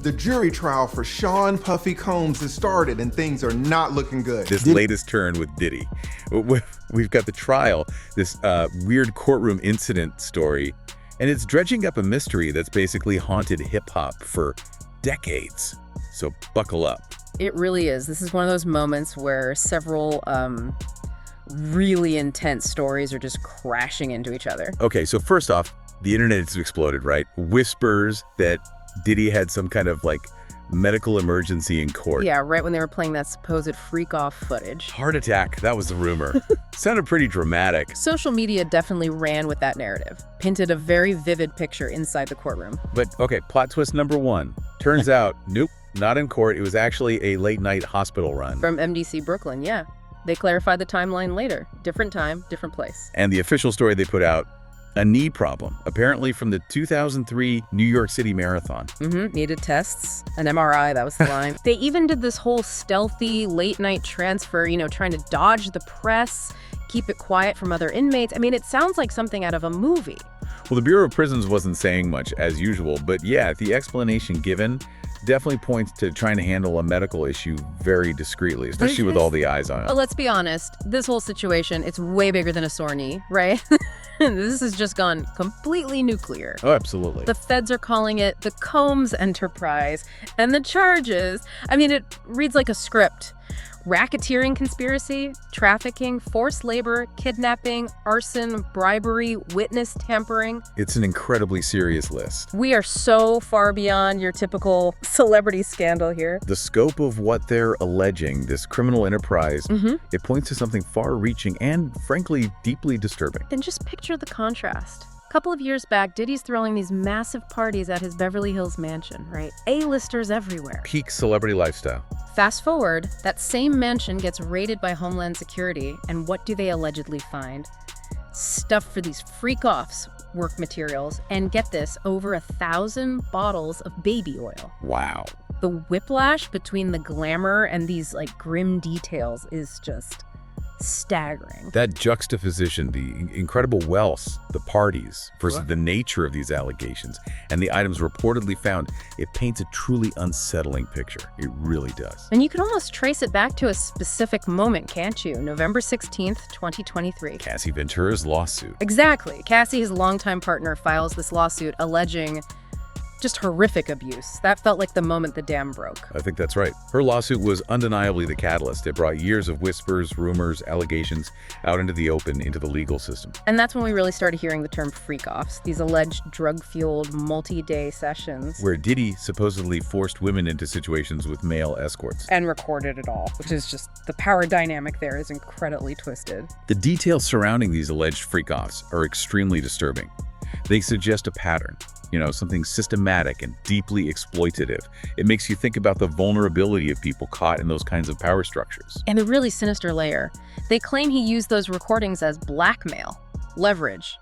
The jury trial for Sean Puffy Combs has started and things are not looking good. This latest turn with Diddy. We've got the trial, this weird courtroom incident story, and it's dredging up a mystery that's basically haunted hip-hop for decades. So buckle up. It really is. This is one of those moments where several really intense stories are just crashing into each other. Okay, so first off, the internet has exploded, right? Whispers that Diddy had some kind of medical emergency in court. Yeah, right when they were playing that supposed freak-off footage. Heart attack, that was the rumor. Sounded pretty dramatic. Social media definitely ran with that narrative, painted a very vivid picture inside the courtroom. But okay, plot twist number one. Turns out, nope, not in court. It was actually a late-night hospital run. From MDC Brooklyn, yeah. They clarified the timeline later. Different time, different place. And the official story they put out, a knee problem, apparently from the 2003 New York City Marathon. Needed tests, an MRI, that was the line. They even did this whole stealthy late-night transfer, trying to dodge the press, keep it quiet from other inmates. I mean, it sounds like something out of a movie. Well, the Bureau of Prisons wasn't saying much, as usual, but yeah, the explanation given definitely points to trying to handle a medical issue very discreetly, especially with all the eyes on it. Well, let's be honest, this whole situation, it's way bigger than a sore knee, right? This has just gone completely nuclear. Oh, absolutely. The feds are calling it the Combs Enterprise, and the charges, I mean, it reads like a script. Racketeering conspiracy, trafficking, forced labor, kidnapping, arson, bribery, witness tampering. It's an incredibly serious list. We are so far beyond your typical celebrity scandal here. The scope of what they're alleging, this criminal enterprise, it points to something far-reaching and, frankly, deeply disturbing. And just picture the contrast. A couple of years back, Diddy's throwing these massive parties at his Beverly Hills mansion, right? A-listers everywhere. Peak celebrity lifestyle. Fast forward, that same mansion gets raided by Homeland Security, and what do they allegedly find? Stuff for these freak-offs, work materials, and get this, over 1,000 bottles of baby oil. Wow. The whiplash between the glamour and these grim details is just staggering. That juxtaposition, the incredible wealth, the parties, versus the nature of these allegations, and the items reportedly found, it paints a truly unsettling picture. It really does. And you can almost trace it back to a specific moment, can't you? November 16th, 2023. Cassie Ventura's lawsuit. Exactly. Cassie, his longtime partner, files this lawsuit alleging just horrific abuse. That felt like the moment the dam broke. I think that's right. Her lawsuit was undeniably the catalyst. It brought years of whispers, rumors, allegations out into the open, into the legal system. And that's when we really started hearing the term freak-offs, these alleged drug-fueled multi-day sessions. Where Diddy supposedly forced women into situations with male escorts. And recorded it all, which is just, the power dynamic there is incredibly twisted. The details surrounding these alleged freak-offs are extremely disturbing. They suggest a pattern. Something systematic and deeply exploitative. It makes you think about the vulnerability of people caught in those kinds of power structures. And the really sinister layer, they claim he used those recordings as blackmail, leverage,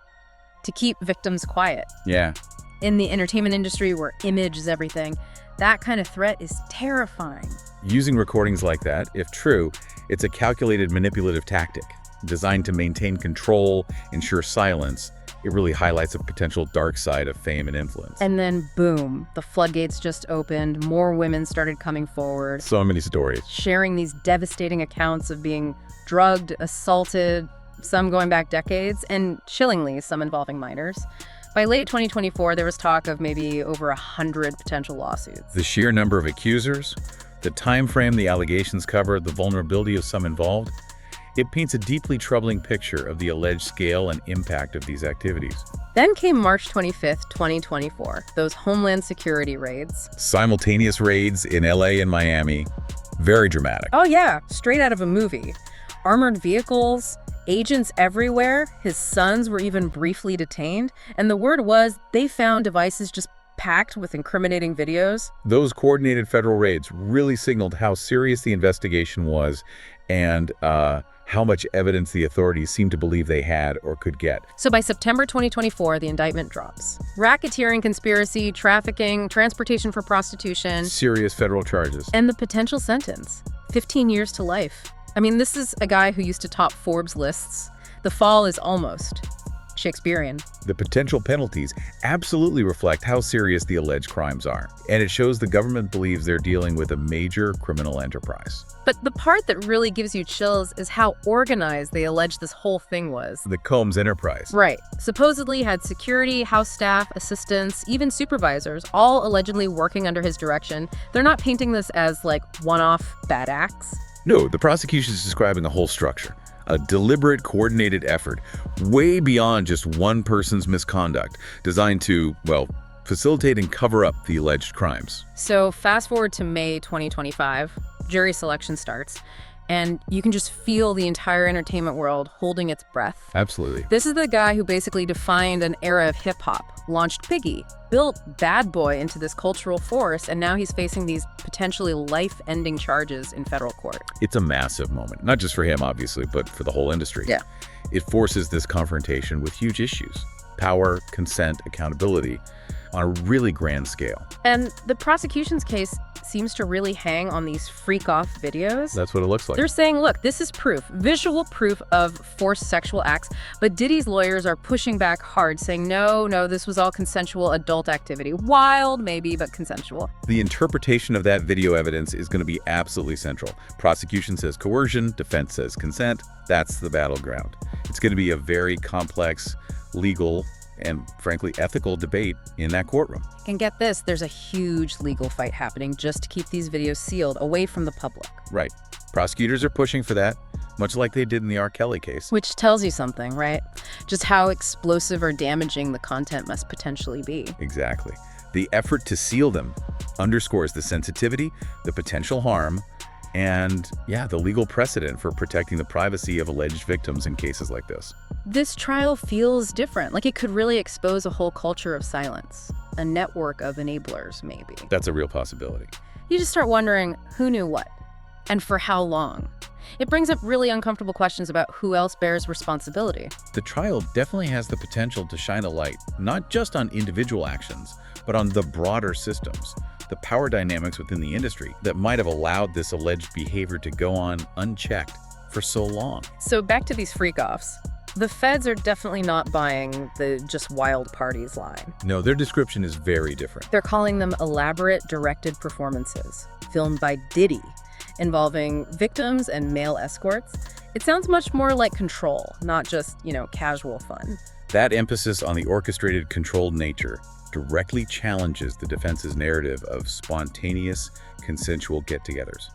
to keep victims quiet. Yeah. In the entertainment industry where image is everything, that kind of threat is terrifying. Using recordings like that, if true, it's a calculated manipulative tactic designed to maintain control, ensure silence. It really highlights a potential dark side of fame and influence. And then, boom, the floodgates just opened. More women started coming forward. So many stories. Sharing these devastating accounts of being drugged, assaulted, some going back decades, and chillingly, some involving minors. By late 2024, there was talk of maybe over 100 potential lawsuits. The sheer number of accusers, the time frame the allegations cover, the vulnerability of some involved, it paints a deeply troubling picture of the alleged scale and impact of these activities. Then came March 25th, 2024, those Homeland Security raids. Simultaneous raids in LA and Miami. Very dramatic. Oh yeah, straight out of a movie. Armored vehicles, agents everywhere, his sons were even briefly detained, and the word was they found devices just packed with incriminating videos. Those coordinated federal raids really signaled how serious the investigation was and how much evidence the authorities seemed to believe they had or could get. So by September 2024, the indictment drops. Racketeering, conspiracy, trafficking, transportation for prostitution. Serious federal charges. And the potential sentence, 15 years to life. I mean, this is a guy who used to top Forbes lists. The fall is almost Shakespearean. The potential penalties absolutely reflect how serious the alleged crimes are, and it shows the government believes they're dealing with a major criminal enterprise. But the part that really gives you chills is how organized they allege this whole thing was. The Combs enterprise. Right. Supposedly had security, house staff, assistants, even supervisors, all allegedly working under his direction. They're not painting this as, like, one-off bad acts. No, the prosecution is describing a whole structure. A deliberate, coordinated effort, way beyond just one person's misconduct, designed to, well, facilitate and cover up the alleged crimes. So fast forward to May 2025, jury selection starts, and you can just feel the entire entertainment world holding its breath. Absolutely. This is the guy who basically defined an era of hip-hop, launched Biggie, built Bad Boy into this cultural force, and now he's facing these potentially life-ending charges in federal court. It's a massive moment, not just for him, obviously, but for the whole industry. Yeah. It forces this confrontation with huge issues: power, consent, accountability, on a really grand scale. And the prosecution's case seems to really hang on these freak-off videos. That's what it looks like. They're saying, look, this is proof, visual proof of forced sexual acts, but Diddy's lawyers are pushing back hard, saying, no, this was all consensual adult activity. Wild, maybe, but consensual. The interpretation of that video evidence is going to be absolutely central. Prosecution says coercion, defense says consent. That's the battleground. It's going to be a very complex legal and, frankly, ethical debate in that courtroom. And get this, there's a huge legal fight happening just to keep these videos sealed away from the public. Right. Prosecutors are pushing for that, much like they did in the R. Kelly case. Which tells you something, right? Just how explosive or damaging the content must potentially be. Exactly. The effort to seal them underscores the sensitivity, the potential harm, and, the legal precedent for protecting the privacy of alleged victims in cases like this. This trial feels different, like it could really expose a whole culture of silence, a network of enablers, maybe. That's a real possibility. You just start wondering who knew what, and for how long. It brings up really uncomfortable questions about who else bears responsibility. The trial definitely has the potential to shine a light, not just on individual actions, but on the broader systems, the power dynamics within the industry that might have allowed this alleged behavior to go on unchecked for so long. So back to these freak-offs. The feds are definitely not buying the just wild parties line. No, their description is very different. They're calling them elaborate directed performances, filmed by Diddy, involving victims and male escorts. It sounds much more like control, not just, casual fun. That emphasis on the orchestrated, controlled nature directly challenges the defense's narrative of spontaneous, consensual get-togethers.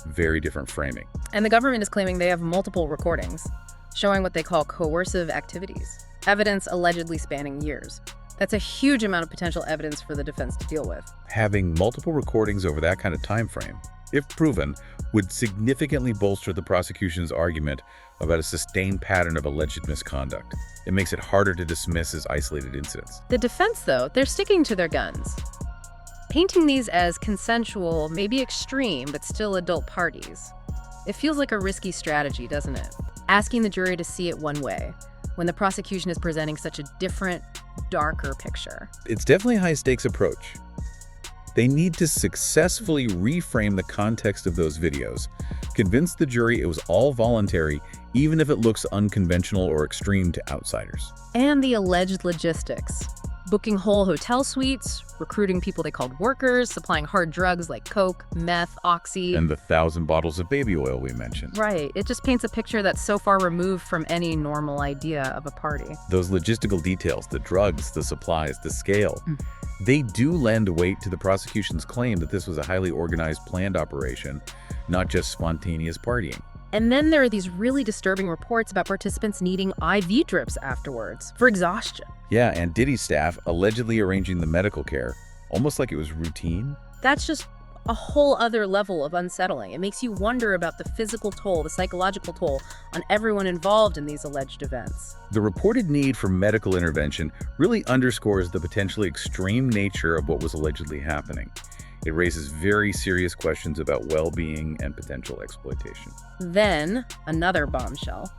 Very different framing. And the government is claiming they have multiple recordings, showing what they call coercive activities, evidence allegedly spanning years. That's a huge amount of potential evidence for the defense to deal with. Having multiple recordings over that kind of time frame, if proven, would significantly bolster the prosecution's argument about a sustained pattern of alleged misconduct. It makes it harder to dismiss as isolated incidents. The defense, though, they're sticking to their guns, painting these as consensual, maybe extreme, but still adult parties. It feels like a risky strategy, doesn't it? Asking the jury to see it one way, when the prosecution is presenting such a different, darker picture. It's definitely a high-stakes approach. They need to successfully reframe the context of those videos, convince the jury it was all voluntary, even if it looks unconventional or extreme to outsiders. And the alleged logistics. Booking whole hotel suites, recruiting people they called workers, supplying hard drugs like coke, meth, oxy. And the 1,000 bottles of baby oil we mentioned. Right. It just paints a picture that's so far removed from any normal idea of a party. Those logistical details, the drugs, the supplies, the scale, they do lend weight to the prosecution's claim that this was a highly organized, planned operation, not just spontaneous partying. And then there are these really disturbing reports about participants needing IV drips afterwards for exhaustion. Yeah, and Diddy's staff allegedly arranging the medical care, almost like it was routine. That's just a whole other level of unsettling. It makes you wonder about the physical toll, the psychological toll on everyone involved in these alleged events. The reported need for medical intervention really underscores the potentially extreme nature of what was allegedly happening. It raises very serious questions about well-being and potential exploitation. Then, another bombshell.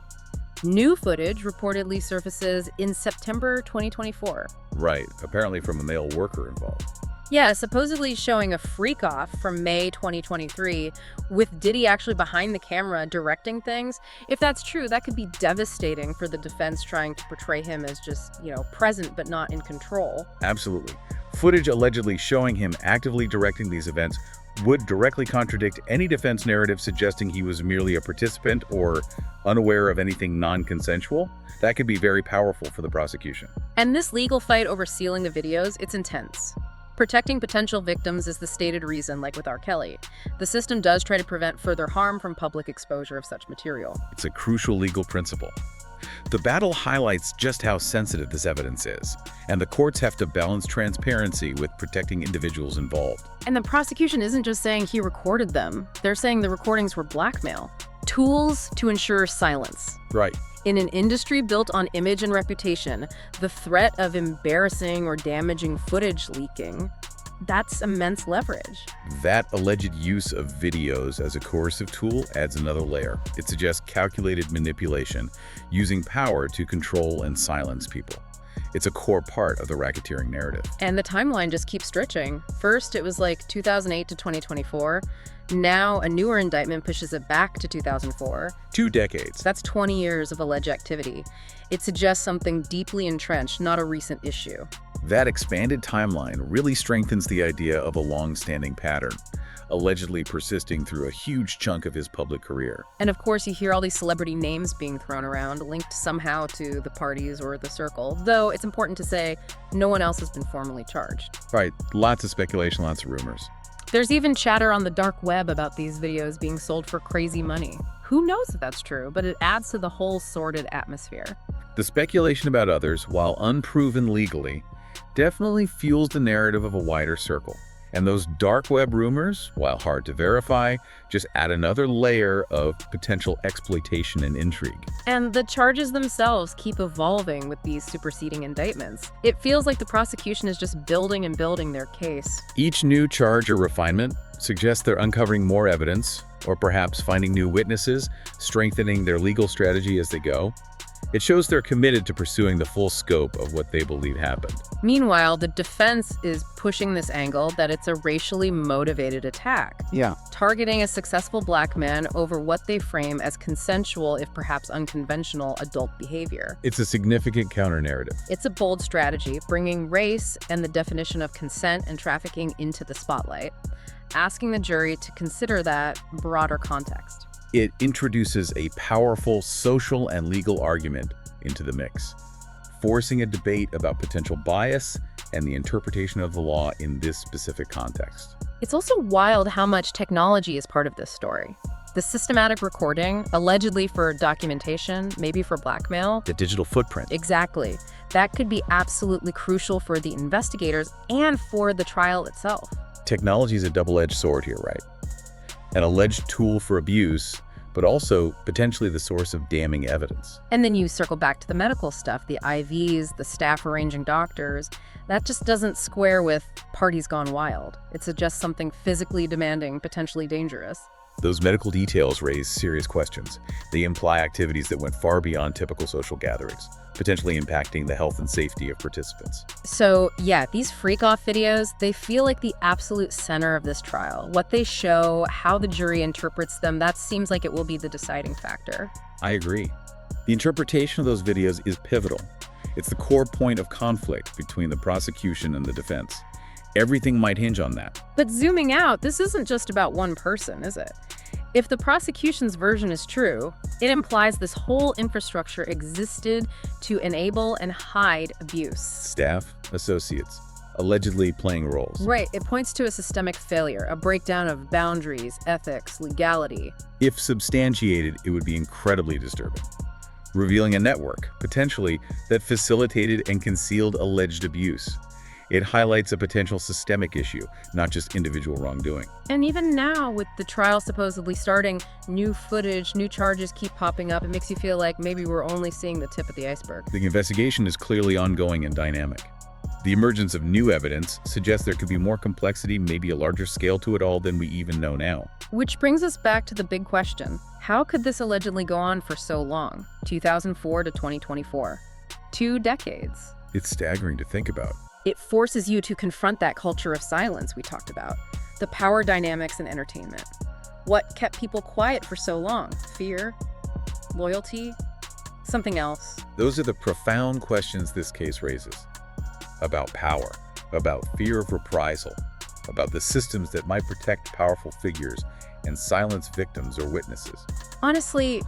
New footage reportedly surfaces in September 2024. Right, apparently from a male worker involved. Yeah, supposedly showing a freak-off from May 2023 with Diddy actually behind the camera directing things. If that's true, that could be devastating for the defense trying to portray him as just, present but not in control. Absolutely. Footage allegedly showing him actively directing these events would directly contradict any defense narrative suggesting he was merely a participant or unaware of anything non-consensual. That could be very powerful for the prosecution. And this legal fight over sealing the videos, it's intense. Protecting potential victims is the stated reason, like with R. Kelly. The system does try to prevent further harm from public exposure of such material. It's a crucial legal principle. The battle highlights just how sensitive this evidence is, and the courts have to balance transparency with protecting individuals involved. And the prosecution isn't just saying he recorded them. They're saying the recordings were blackmail. Tools to ensure silence. Right. In an industry built on image and reputation, the threat of embarrassing or damaging footage leaking, that's immense leverage. That alleged use of videos as a coercive tool adds another layer. It suggests calculated manipulation, using power to control and silence people. It's a core part of the racketeering narrative. And the timeline just keeps stretching. First, it was like 2008 to 2024. Now, a newer indictment pushes it back to 2004. 2 decades. That's 20 years of alleged activity. It suggests something deeply entrenched, not a recent issue. That expanded timeline really strengthens the idea of a long-standing pattern, allegedly persisting through a huge chunk of his public career. And of course, you hear all these celebrity names being thrown around, linked somehow to the parties or the circle, though it's important to say no one else has been formally charged. Right, lots of speculation, lots of rumors. There's even chatter on the dark web about these videos being sold for crazy money. Who knows if that's true, but it adds to the whole sordid atmosphere. The speculation about others, while unproven legally, definitely fuels the narrative of a wider circle. And those dark web rumors, while hard to verify, just add another layer of potential exploitation and intrigue. And the charges themselves keep evolving with these superseding indictments. It feels like the prosecution is just building and building their case. Each new charge or refinement suggests they're uncovering more evidence, or perhaps finding new witnesses, strengthening their legal strategy as they go. It shows they're committed to pursuing the full scope of what they believe happened. Meanwhile, the defense is pushing this angle that it's a racially motivated attack. Yeah. Targeting a successful black man over what they frame as consensual, if perhaps unconventional, adult behavior. It's a significant counter-narrative. It's a bold strategy, bringing race and the definition of consent and trafficking into the spotlight, asking the jury to consider that broader context. It introduces a powerful social and legal argument into the mix, forcing a debate about potential bias and the interpretation of the law in this specific context. It's also wild how much technology is part of this story. The systematic recording, allegedly for documentation, maybe for blackmail. The digital footprint. Exactly. That could be absolutely crucial for the investigators and for the trial itself. Technology is a double-edged sword here, right? An alleged tool for abuse, but also potentially the source of damning evidence. And then you circle back to the medical stuff, the IVs, the staff arranging doctors. That just doesn't square with parties gone wild. It suggests something physically demanding, potentially dangerous. Those medical details raise serious questions. They imply activities that went far beyond typical social gatherings, potentially impacting the health and safety of participants. So yeah, these freak-off videos, they feel like the absolute center of this trial. What they show, how the jury interprets them, that seems like it will be the deciding factor. I agree. The interpretation of those videos is pivotal. It's the core point of conflict between the prosecution and the defense. Everything might hinge on that. But zooming out, this isn't just about one person, is it? If the prosecution's version is true, it implies this whole infrastructure existed to enable and hide abuse. Staff, associates, allegedly playing roles. Right, it points to a systemic failure, a breakdown of boundaries, ethics, legality. If substantiated, it would be incredibly disturbing, revealing a network, potentially, that facilitated and concealed alleged abuse. It highlights a potential systemic issue, not just individual wrongdoing. And even now, with the trial supposedly starting, new footage, new charges keep popping up. It makes you feel like maybe we're only seeing the tip of the iceberg. The investigation is clearly ongoing and dynamic. The emergence of new evidence suggests there could be more complexity, maybe a larger scale to it all than we even know now. Which brings us back to the big question. How could this allegedly go on for so long? 2004 to 2024. 2 decades. It's staggering to think about. It forces you to confront that culture of silence we talked about, the power dynamics in entertainment. What kept people quiet for so long? Fear? Loyalty? Something else? Those are the profound questions this case raises. About power, about fear of reprisal, about the systems that might protect powerful figures and silence victims or witnesses. Honestly,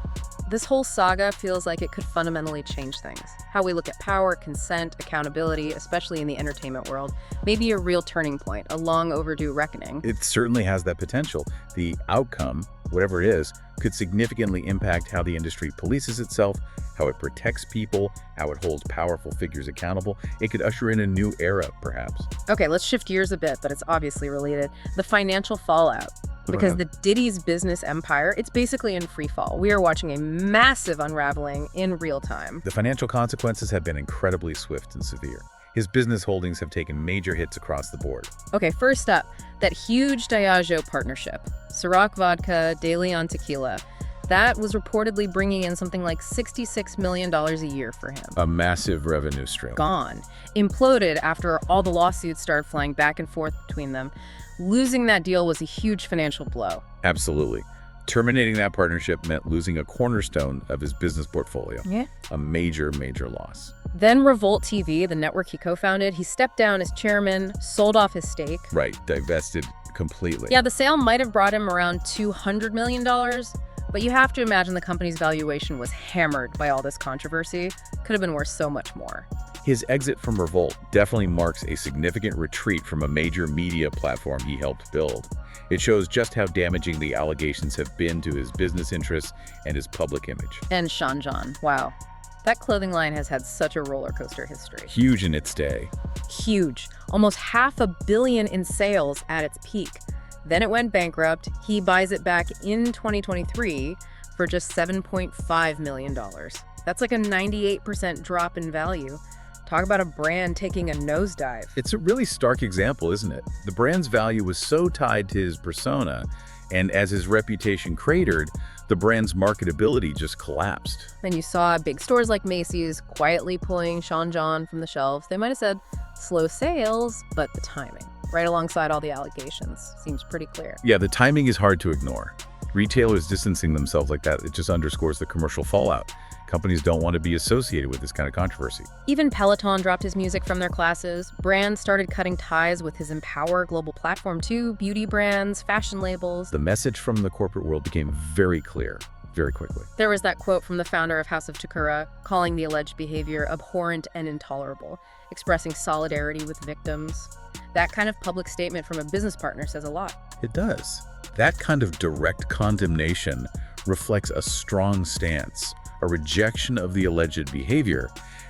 this whole saga feels like it could fundamentally change things. How we look at power, consent, accountability, especially in the entertainment world, maybe a real turning point, a long overdue reckoning. It certainly has that potential. The outcome, whatever it is, could significantly impact how the industry polices itself, how it protects people, how it holds powerful figures accountable. It could usher in a new era, perhaps. Okay, let's shift gears a bit, but it's obviously related. The financial fallout. Because the Diddy's business empire, it's basically in free fall. We are watching a massive unraveling in real time. The financial consequences have been incredibly swift and severe. His business holdings have taken major hits across the board. Okay, first up, that huge Diageo partnership. Ciroc Vodka, De Leon Tequila. That was reportedly bringing in something like $66 million a year for him. A massive revenue stream. Gone. Imploded after all the lawsuits started flying back and forth between them. Losing that deal was a huge financial blow. Absolutely. Terminating that partnership meant losing a cornerstone of his business portfolio. Yeah. A major, major loss. Then Revolt TV, the network he co-founded, he stepped down as chairman, sold off his stake. Right, divested completely. Yeah, the sale might have brought him around $200 million, but you have to imagine the company's valuation was hammered by all this controversy. Could have been worth so much more. His exit from Revolt definitely marks a significant retreat from a major media platform he helped build. It shows just how damaging the allegations have been to his business interests and his public image. And Sean John, wow. That clothing line has had such a roller coaster history. Huge in its day. Huge. Almost $500 million in sales at its peak. Then it went bankrupt. He buys it back in 2023 for just $7.5 million. That's like a 98% drop in value. Talk about a brand taking a nosedive. It's a really stark example, isn't it? The brand's value was so tied to his persona, and as his reputation cratered, the brand's marketability just collapsed. And you saw big stores like Macy's quietly pulling Sean John from the shelves. They might have said slow sales, but the timing, right alongside all the allegations, seems pretty clear. Yeah, the timing is hard to ignore. Retailers distancing themselves like that, it just underscores the commercial fallout. Companies don't want to be associated with this kind of controversy. Even Peloton dropped his music from their classes. Brands started cutting ties with his Empower global platform too. Beauty brands, fashion labels. The message from the corporate world became very clear, very quickly. There was that quote from the founder of House of Takura, calling the alleged behavior abhorrent and intolerable, expressing solidarity with victims. That kind of public statement from a business partner says a lot. It does. That kind of direct condemnation reflects a strong stance, a rejection of the alleged behavior,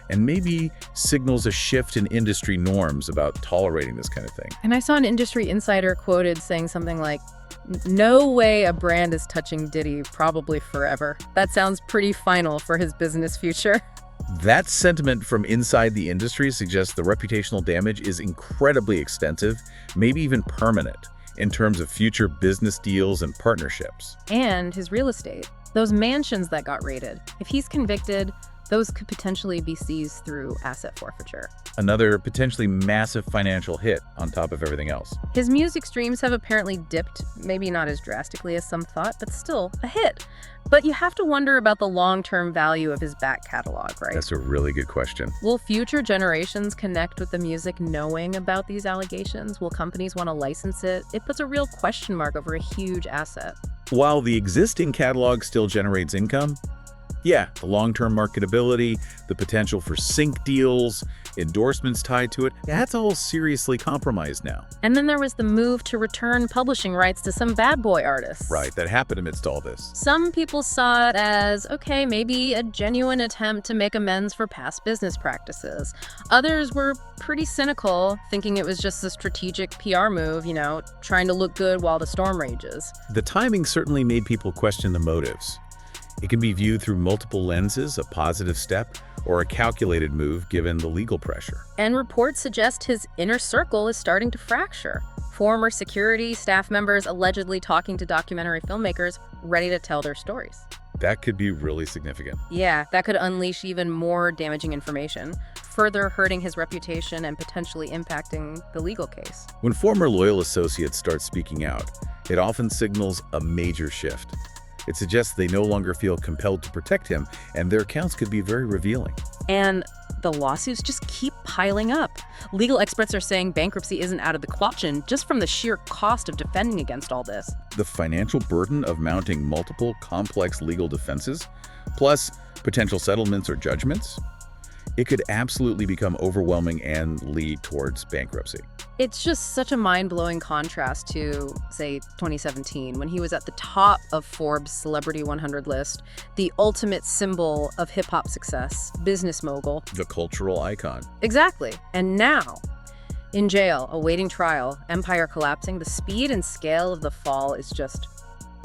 and maybe signals a shift in industry norms about tolerating this kind of thing. And I saw an industry insider quoted saying something like, "No way a brand is touching Diddy, probably forever." That sounds pretty final for his business future. That sentiment from inside the industry suggests the reputational damage is incredibly extensive, maybe even permanent, in terms of future business deals and partnerships. And his real estate. Those mansions that got raided. If he's convicted, those could potentially be seized through asset forfeiture. Another potentially massive financial hit on top of everything else. His music streams have apparently dipped, maybe not as drastically as some thought, but still a hit. But you have to wonder about the long-term value of his back catalog, right? That's a really good question. Will future generations connect with the music knowing about these allegations? Will companies want to license it? It puts a real question mark over a huge asset. While the existing catalog still generates income, yeah, the long-term marketability, the potential for sync deals, endorsements tied to it, that's all seriously compromised now. And then there was the move to return publishing rights to some bad boy artists. Right, that happened amidst all this. Some people saw it as, okay, maybe a genuine attempt to make amends for past business practices. Others were pretty cynical, thinking it was just a strategic PR move, trying to look good while the storm rages. The timing certainly made people question the motives. It can be viewed through multiple lenses, a positive step, or a calculated move given the legal pressure. And reports suggest his inner circle is starting to fracture. Former security staff members allegedly talking to documentary filmmakers ready to tell their stories. That could be really significant. Yeah, that could unleash even more damaging information, further hurting his reputation and potentially impacting the legal case. When former loyal associates start speaking out, it often signals a major shift. It suggests they no longer feel compelled to protect him, and their accounts could be very revealing. And the lawsuits just keep piling up. Legal experts are saying bankruptcy isn't out of the question just from the sheer cost of defending against all this. The financial burden of mounting multiple complex legal defenses, plus potential settlements or judgments, it could absolutely become overwhelming and lead towards bankruptcy. It's just such a mind-blowing contrast to, say, 2017, when he was at the top of Forbes' Celebrity 100 list, the ultimate symbol of hip-hop success, business mogul. The cultural icon. Exactly. And now, in jail, awaiting trial, empire collapsing, the speed and scale of the fall is just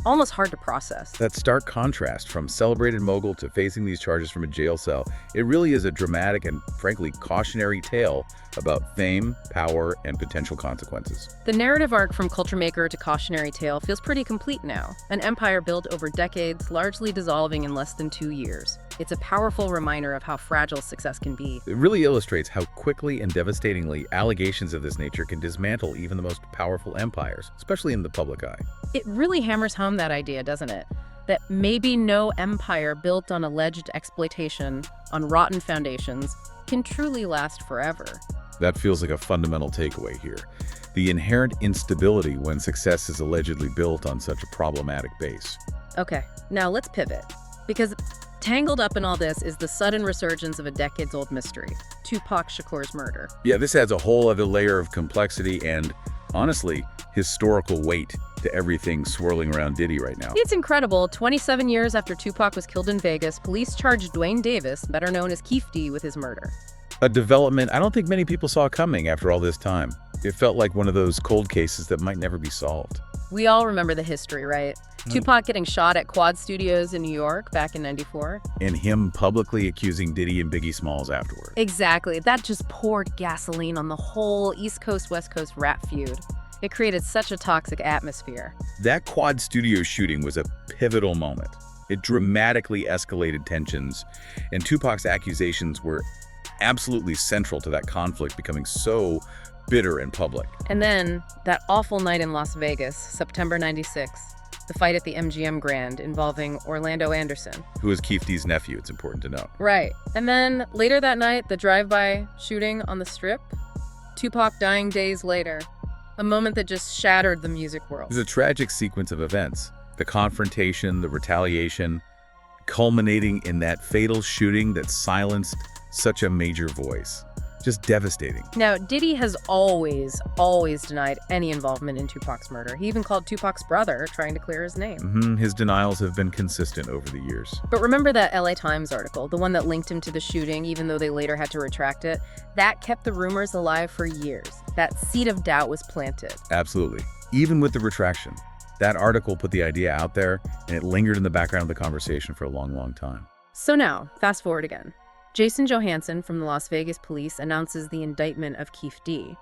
almost hard to process. That stark contrast from celebrated mogul to facing these charges from a jail cell, it really is a dramatic and frankly cautionary tale about fame, power, and potential consequences. The narrative arc from culture maker to cautionary tale feels pretty complete now. An empire built over decades, largely dissolving in less than 2 years. It's a powerful reminder of how fragile success can be. It really illustrates how quickly and devastatingly allegations of this nature can dismantle even the most powerful empires, especially in the public eye. It really hammers home that idea, doesn't it? That maybe no empire built on alleged exploitation, on rotten foundations, can truly last forever. That feels like a fundamental takeaway here. The inherent instability when success is allegedly built on such a problematic base. Okay, now let's pivot. Because tangled up in all this is the sudden resurgence of a decades-old mystery, Tupac Shakur's murder. Yeah, this adds a whole other layer of complexity and, honestly, historical weight to everything swirling around Diddy right now. It's incredible. 27 years after Tupac was killed in Vegas, police charged Dwayne Davis, better known as Keef D, with his murder. A development I don't think many people saw coming after all this time. It felt like one of those cold cases that might never be solved. We all remember the history, right? Tupac getting shot at Quad Studios in New York back in '94. And him publicly accusing Diddy and Biggie Smalls afterward. Exactly. That just poured gasoline on the whole East Coast, West Coast rap feud. It created such a toxic atmosphere. That Quad Studio shooting was a pivotal moment. It dramatically escalated tensions, and Tupac's accusations were absolutely central to that conflict becoming so bitter and public. And then, that awful night in Las Vegas, September '96, the fight at the MGM Grand involving Orlando Anderson. Who is Keef D's nephew, it's important to note. Right. And then, later that night, the drive-by shooting on the Strip. Tupac dying days later. A moment that just shattered the music world. It was a tragic sequence of events. The confrontation, the retaliation, culminating in that fatal shooting that silenced such a major voice. Just devastating. Now, Diddy has always denied any involvement in Tupac's murder. He even called Tupac's brother, trying to clear his name. His denials have been consistent over the years. But remember that LA Times article, the one that linked him to the shooting, even though they later had to retract it? That kept the rumors alive for years. That seed of doubt was planted. Absolutely. Even with the retraction, that article put the idea out there, and it lingered in the background of the conversation for a long, long time. So now, fast forward again. Jason Johansson from the Las Vegas police announces the indictment of Keef D.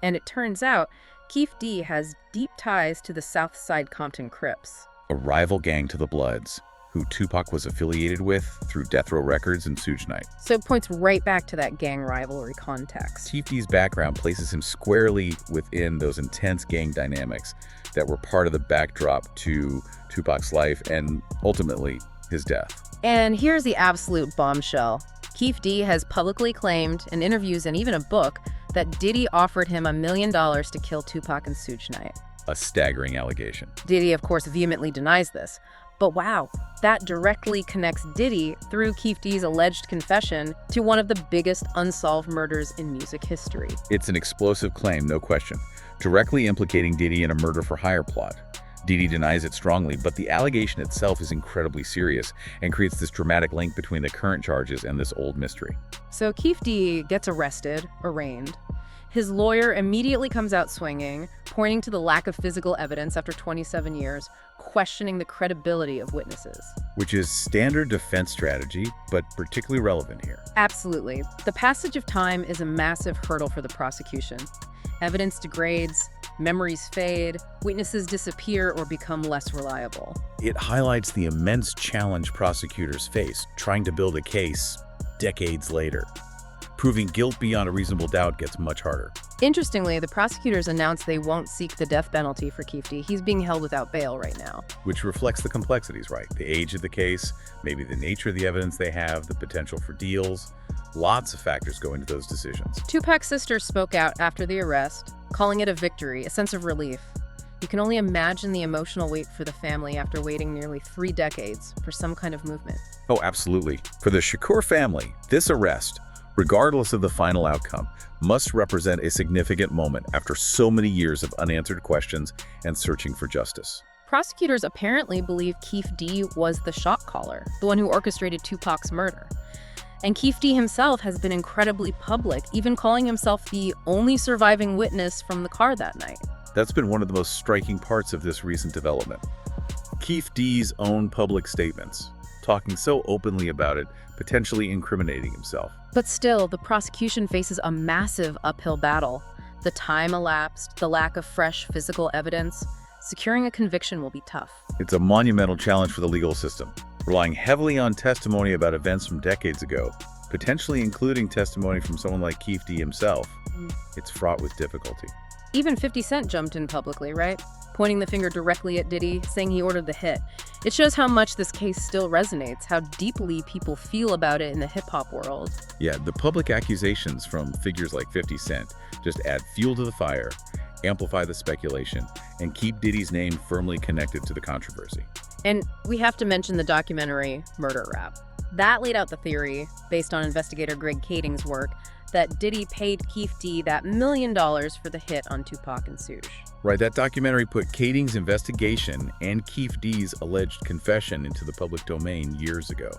And it turns out, Keef D has deep ties to the South Side Compton Crips. A rival gang to the Bloods, who Tupac was affiliated with through Death Row Records and Suge Knight. So it points right back to that gang rivalry context. Keef D's background places him squarely within those intense gang dynamics that were part of the backdrop to Tupac's life and ultimately his death. And here's the absolute bombshell. Keef D has publicly claimed in interviews and even a book that Diddy offered him $1 million to kill Tupac and Suge Knight. A staggering allegation. Diddy, of course, vehemently denies this. But wow, that directly connects Diddy, through Keef D's alleged confession, to one of the biggest unsolved murders in music history. It's an explosive claim, no question, directly implicating Diddy in a murder-for-hire plot. Diddy denies it strongly, but the allegation itself is incredibly serious and creates this dramatic link between the current charges and this old mystery. So Keef D gets arrested, arraigned. His lawyer immediately comes out swinging, pointing to the lack of physical evidence after 27 years, questioning the credibility of witnesses. Which is standard defense strategy, but particularly relevant here. Absolutely. The passage of time is a massive hurdle for the prosecution. Evidence degrades, Memories fade, witnesses disappear or become less reliable. It highlights the immense challenge prosecutors face trying to build a case decades later. Proving guilt beyond a reasonable doubt gets much harder. Interestingly, the prosecutors announced they won't seek the death penalty for Keefe D. He's being held without bail right now. Which reflects the complexities, right? The age of the case, maybe the nature of the evidence they have, the potential for deals. Lots of factors go into those decisions. Tupac's sister spoke out after the arrest, calling it a victory, a sense of relief. You can only imagine the emotional weight for the family after waiting nearly 3 decades for some kind of movement. Oh, absolutely. For the Shakur family, this arrest, regardless of the final outcome, must represent a significant moment after so many years of unanswered questions and searching for justice. Prosecutors apparently believe Keefe D was the shot caller, the one who orchestrated Tupac's murder. And Keefe D himself has been incredibly public, even calling himself the only surviving witness from the car that night. That's been one of the most striking parts of this recent development. Keefe D's own public statements, talking so openly about it, potentially incriminating himself. But still, the prosecution faces a massive uphill battle. The time elapsed, the lack of fresh physical evidence. Securing a conviction will be tough. It's a monumental challenge for the legal system, relying heavily on testimony about events from decades ago, potentially including testimony from someone like Keefe D himself. It's fraught with difficulty. Even 50 Cent jumped in publicly, right? Pointing the finger directly at Diddy, saying he ordered the hit. It shows how much this case still resonates, how deeply people feel about it in the hip-hop world. Yeah, the public accusations from figures like 50 Cent just add fuel to the fire, amplify the speculation, and keep Diddy's name firmly connected to the controversy. And we have to mention the documentary Murder Rap. That laid out the theory, based on investigator Greg Kading's work, that Diddy paid Keefe D that $1 million for the hit on Tupac and Suge. Right, that documentary put Kading's investigation and Keefe D's alleged confession into the public domain years ago.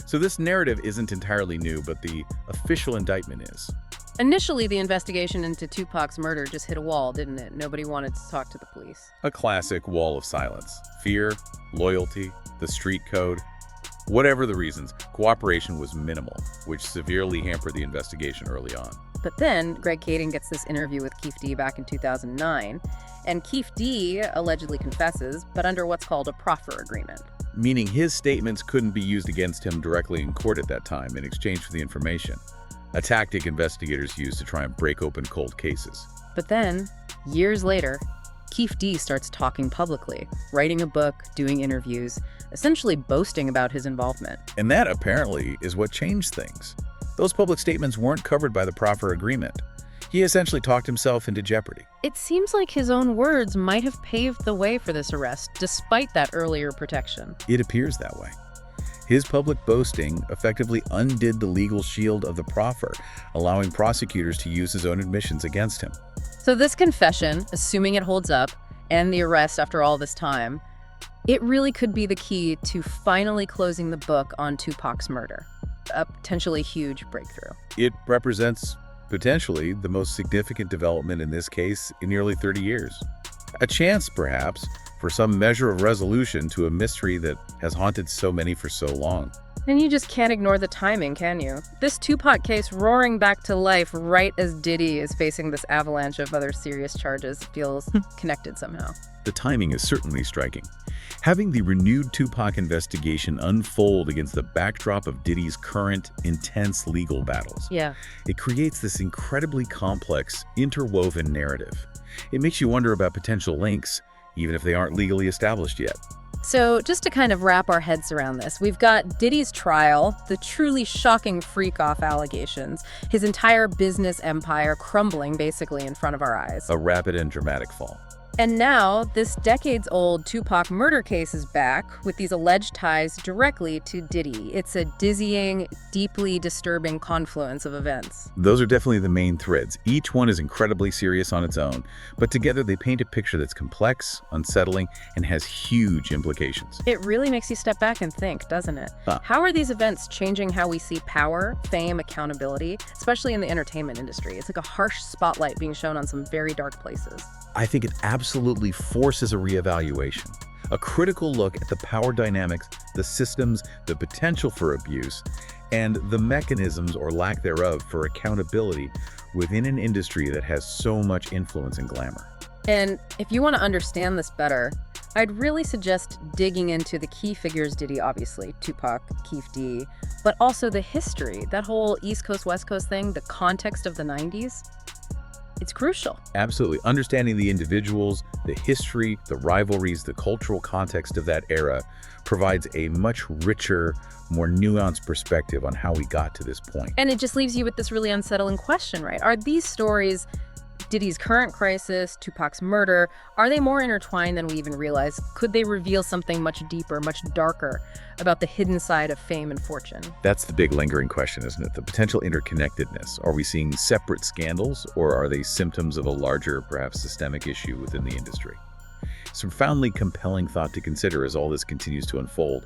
So this narrative isn't entirely new, but the official indictment is. Initially, the investigation into Tupac's murder just hit a wall, didn't it? Nobody wanted to talk to the police. A classic wall of silence. Fear, loyalty, the street code. Whatever the reasons, cooperation was minimal, which severely hampered the investigation early on. But then, Greg Kading gets this interview with Keefe D back in 2009, and Keefe D allegedly confesses, but under what's called a proffer agreement. Meaning his statements couldn't be used against him directly in court at that time in exchange for the information. A tactic investigators use to try and break open cold cases. But then, years later, Keefe D starts talking publicly, writing a book, doing interviews, essentially boasting about his involvement. And that, apparently, is what changed things. Those public statements weren't covered by the proffer agreement. He essentially talked himself into jeopardy. It seems like his own words might have paved the way for this arrest, despite that earlier protection. It appears that way. His public boasting effectively undid the legal shield of the proffer, allowing prosecutors to use his own admissions against him. So this confession, assuming it holds up, and the arrest after all this time, it really could be the key to finally closing the book on Tupac's murder. A potentially huge breakthrough. It represents, potentially, the most significant development in this case in nearly 30 years. A chance, perhaps, for some measure of resolution to a mystery that has haunted so many for so long. And you just can't ignore the timing, can you? This Tupac case roaring back to life right as Diddy is facing this avalanche of other serious charges feels connected somehow. The timing is certainly striking. Having the renewed Tupac investigation unfold against the backdrop of Diddy's current, intense legal battles. Yeah. It creates this incredibly complex, interwoven narrative. It makes you wonder about potential links, even if they aren't legally established yet. So just to kind of wrap our heads around this, we've got Diddy's trial, the truly shocking freak-off allegations, his entire business empire crumbling basically in front of our eyes. A rapid and dramatic fall. And now, this decades-old Tupac murder case is back with these alleged ties directly to Diddy. It's a dizzying, deeply disturbing confluence of events. Those are definitely the main threads. Each one is incredibly serious on its own, but together they paint a picture that's complex, unsettling, and has huge implications. It really makes you step back and think, doesn't it? How are these events changing how we see power, fame, accountability, especially in the entertainment industry? It's like a harsh spotlight being shown on some very dark places. I think it absolutely forces a reevaluation, a critical look at the power dynamics, the systems, the potential for abuse, and the mechanisms or lack thereof for accountability within an industry that has so much influence and glamour. And if you want to understand this better, I'd really suggest digging into the key figures Diddy, obviously, Tupac, Keef D, but also the history, that whole East Coast, West Coast thing, the context of the 90s. It's crucial. Absolutely. Understanding the individuals, the history, the rivalries, the cultural context of that era provides a much richer, more nuanced perspective on how we got to this point. And it just leaves you with this really unsettling question, right? Are these stories, Diddy's current crisis, Tupac's murder, are they more intertwined than we even realize? Could they reveal something much deeper, much darker about the hidden side of fame and fortune? That's the big lingering question, isn't it? The potential interconnectedness. Are we seeing separate scandals, or are they symptoms of a larger, perhaps systemic issue within the industry? It's a profoundly compelling thought to consider as all this continues to unfold.